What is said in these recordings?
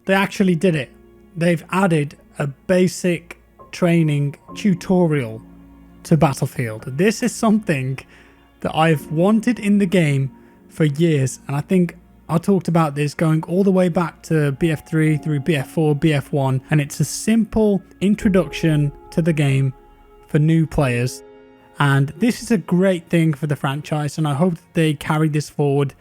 they actually did it. They've added a basic training tutorial to Battlefield. This is something that I've wanted in the game for years, and I think I talked about this going all the way back to BF3 through BF4, BF1, and it's a simple introduction to the game for new players. And this is a great thing for the franchise, and I hope that they carry this forward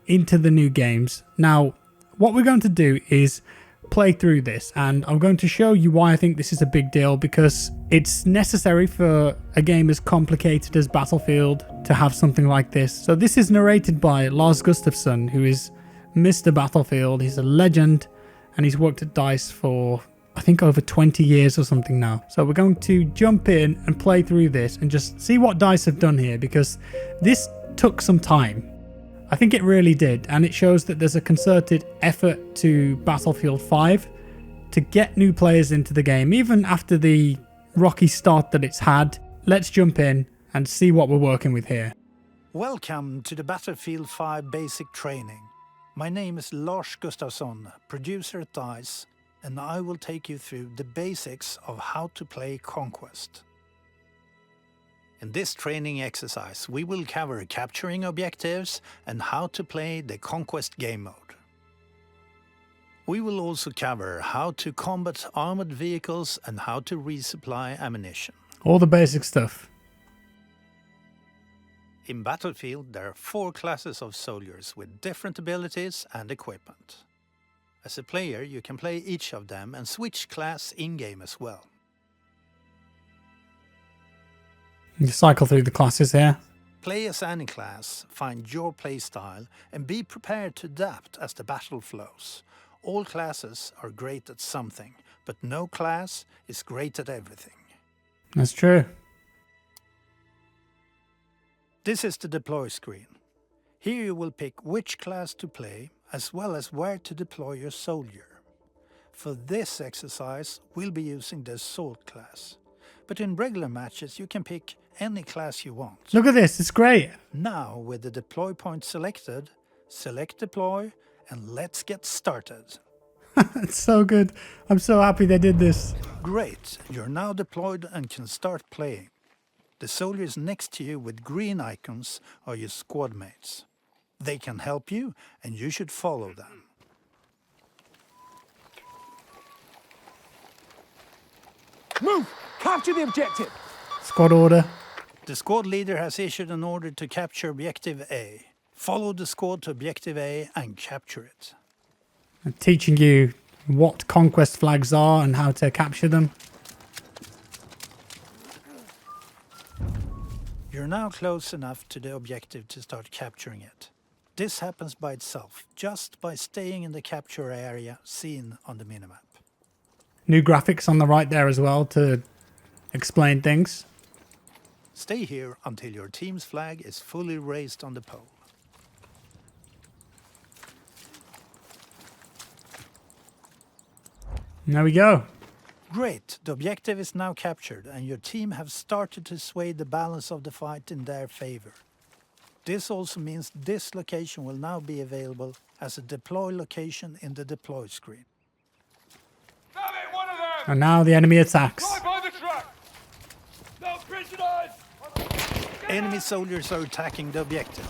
into the new games. Now, what we're going to do is play through this, and I'm going to show you why I think this is a big deal, because it's necessary for a game as complicated as Battlefield to have something like this. So this is narrated by Lars Gustafsson, who is Mr. Battlefield. He's a legend, and he's worked at DICE for I think over 20 years or something now. So we're going to jump in and play through this and just see what DICE have done here, because this took some time. I think it really did, and it shows that there's a concerted effort to Battlefield 5 to get new players into the game, even after the rocky start that it's had. Let's jump in and see what we're working with here. Welcome to the Battlefield 5 basic training. My name is Lars Gustafsson, producer at DICE, and I will take you through the basics of how to play Conquest. In this training exercise, we will cover capturing objectives and how to play the Conquest game mode. We will also cover how to combat armored vehicles and how to resupply ammunition. All the basic stuff. In Battlefield, there are 4 classes of soldiers with different abilities and equipment. As a player, you can play each of them and switch class in-game as well. You cycle through the classes here. Play as any class, find your playstyle, and be prepared to adapt as the battle flows. All classes are great at something, but no class is great at everything. That's true. This is the deploy screen. Here you will pick which class to play, as well as where to deploy your soldier. For this exercise, we'll be using the Assault class. But in regular matches, you can pick any class you want. Look at this, it's great. Now, with the deploy point selected, select deploy, and let's get started. It's so good. I'm so happy they did this. Great, you're now deployed and can start playing. The soldiers next to you with green icons are your squad mates. They can help you, and you should follow them. Move! Capture the objective! Squad order. The squad leader has issued an order to capture Objective A. Follow the squad to Objective A and capture it. I'm teaching you what conquest flags are and how to capture them. You're now close enough to the objective to start capturing it. This happens by itself, just by staying in the capture area seen on the minimap. New graphics on the right there as well to explain things. Stay here until your team's flag is fully raised on the pole. There we go. Great, the objective is now captured and your team have started to sway the balance of the fight in their favor. This also means this location will now be available as a deploy location in the deploy screen. Damn it, one of them! And now the enemy attacks. Right by the truck! No prisoners! Enemy soldiers are attacking the objective.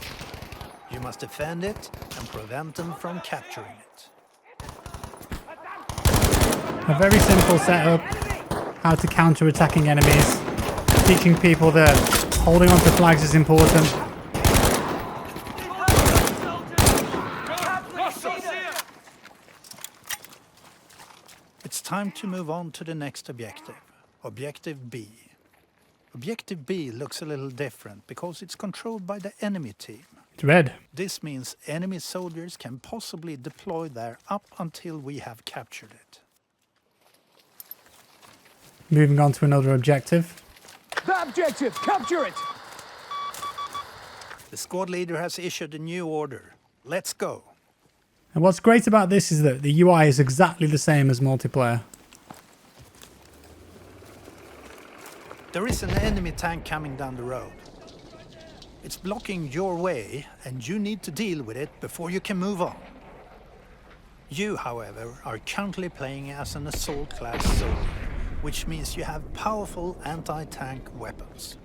You must defend it and prevent them from capturing it. A very simple setup. How to counter attacking enemies. Teaching people that holding on to flags is important. It's time to move on to the next objective, Objective B. Objective B looks a little different because it's controlled by the enemy team. It's red. This means enemy soldiers can possibly deploy there up until we have captured it. Moving on to another objective. That objective! Capture it! The squad leader has issued a new order. Let's go. And what's great about this is that the UI is exactly the same as multiplayer. There is an enemy tank coming down the road. It's blocking your way and you need to deal with it before you can move on. You, however, are currently playing as an assault class soldier, which means you have powerful anti-tank weapons.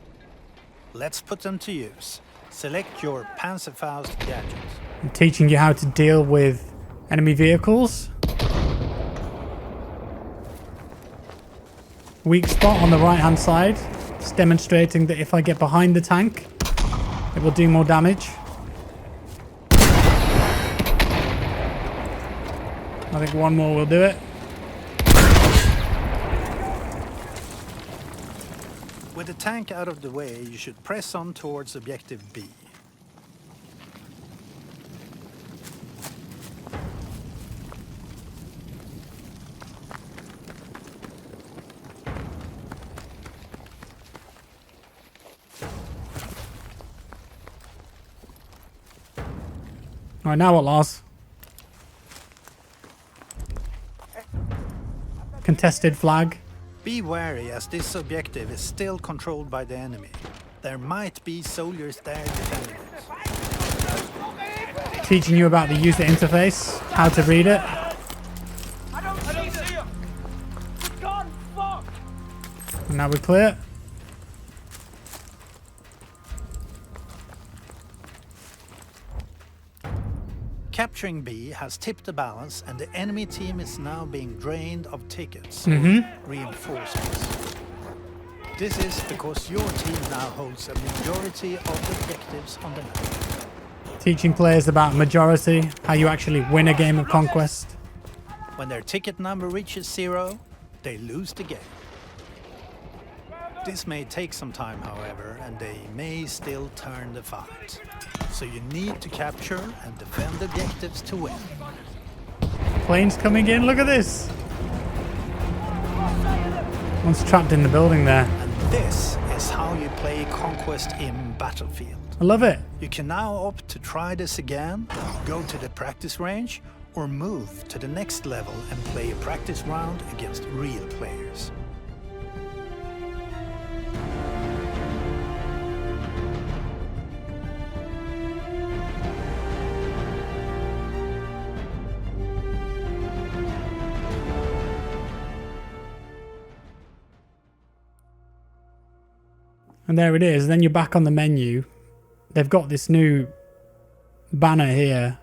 Let's put them to use. Select your Panzerfaust gadget. I'm teaching you how to deal with enemy vehicles. Weak spot on the right hand side. It's demonstrating that if I get behind the tank, it will do more damage. I think one more will do it. With the tank out of the way, you should press on towards objective B. Alright, now what, Lars? Contested flag. Be wary, as this objective is still controlled by the enemy. There might be soldiers there defending it. Teaching you about the user interface, how to read it. I don't see him. He's gone. Fuck. And now we're clear. Capturing B has tipped the balance, and the enemy team is now being drained of tickets, reinforcements. This is because your team now holds a majority of objectives on the map. Teaching players about majority, how you actually win a game of Conquest. When their ticket number reaches 0, they lose the game. This may take some time, however, and they may still turn the fight. So you need to capture and defend objectives to win. Planes coming in, look at this. One's trapped in the building there. And this is how you play Conquest in Battlefield. I love it. You can now opt to try this again, go to the practice range, or move to the next level and play a practice round against real players. And there it is. Then you're back on the menu. They've got this new banner here.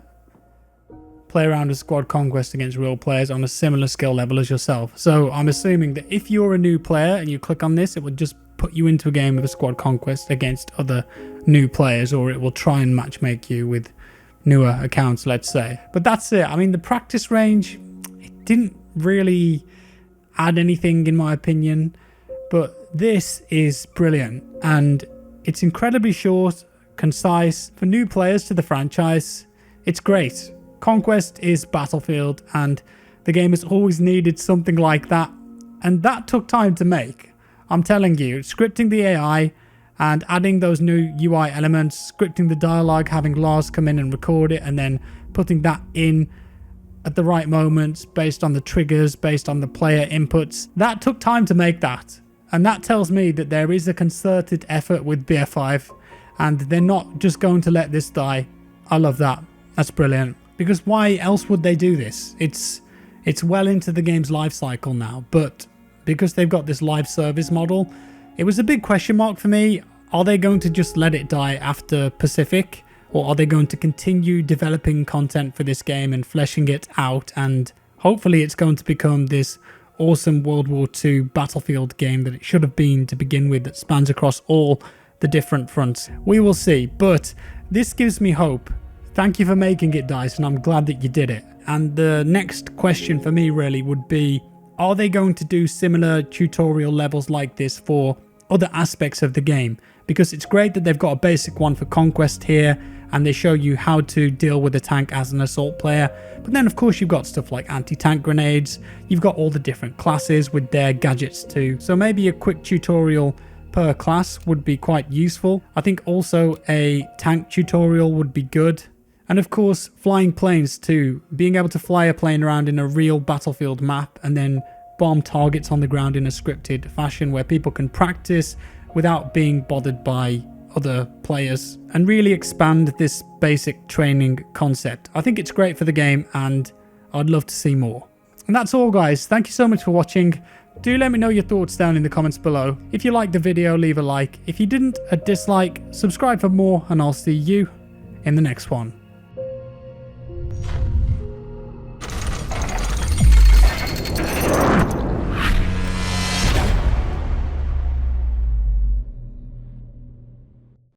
Play around with Squad Conquest against real players on a similar skill level as yourself. So I'm assuming that if you're a new player and you click on this, it will just put you into a game of a Squad Conquest against other new players, or it will try and matchmake you with newer accounts, let's say. But that's it. I mean, the practice range, it didn't really add anything in my opinion. But this is brilliant, and it's incredibly short, concise. For new players to the franchise, it's great. Conquest is Battlefield, and the game has always needed something like that, and that took time to make. I'm telling you, scripting the AI and adding those new UI elements, scripting the dialogue, having Lars come in and record it, and then putting that in at the right moments based on the triggers, based on the player inputs. That took time to make that. And that tells me that there is a concerted effort with BF5, and they're not just going to let this die. I love that. That's brilliant. Because why else would they do this? It's well into the game's life cycle now, but because they've got this live service model, it was a big question mark for me. Are they going to just let it die after Pacific, or are they going to continue developing content for this game and fleshing it out, and hopefully it's going to become this awesome World War II Battlefield game that it should have been to begin with, that spans across all the different fronts. We will see, but this gives me hope. Thank you for making it, DICE, and I'm glad that you did it. And the next question for me really would be, are they going to do similar tutorial levels like this for other aspects of the game? Because it's great that they've got a basic one for Conquest here, and they show you how to deal with a tank as an assault player. But then of course you've got stuff like anti-tank grenades, you've got all the different classes with their gadgets too. So maybe a quick tutorial per class would be quite useful. I think also a tank tutorial would be good. And of course flying planes too, being able to fly a plane around in a real Battlefield map and then bomb targets on the ground in a scripted fashion where people can practice without being bothered by other players, and really expand this basic training concept. I think it's great for the game, and I'd love to see more. And that's all, guys. Thank you so much for watching. Do let me know your thoughts down in the comments below. If you liked the video, leave a like. If you didn't, a dislike. Subscribe for more, and I'll see you in the next one.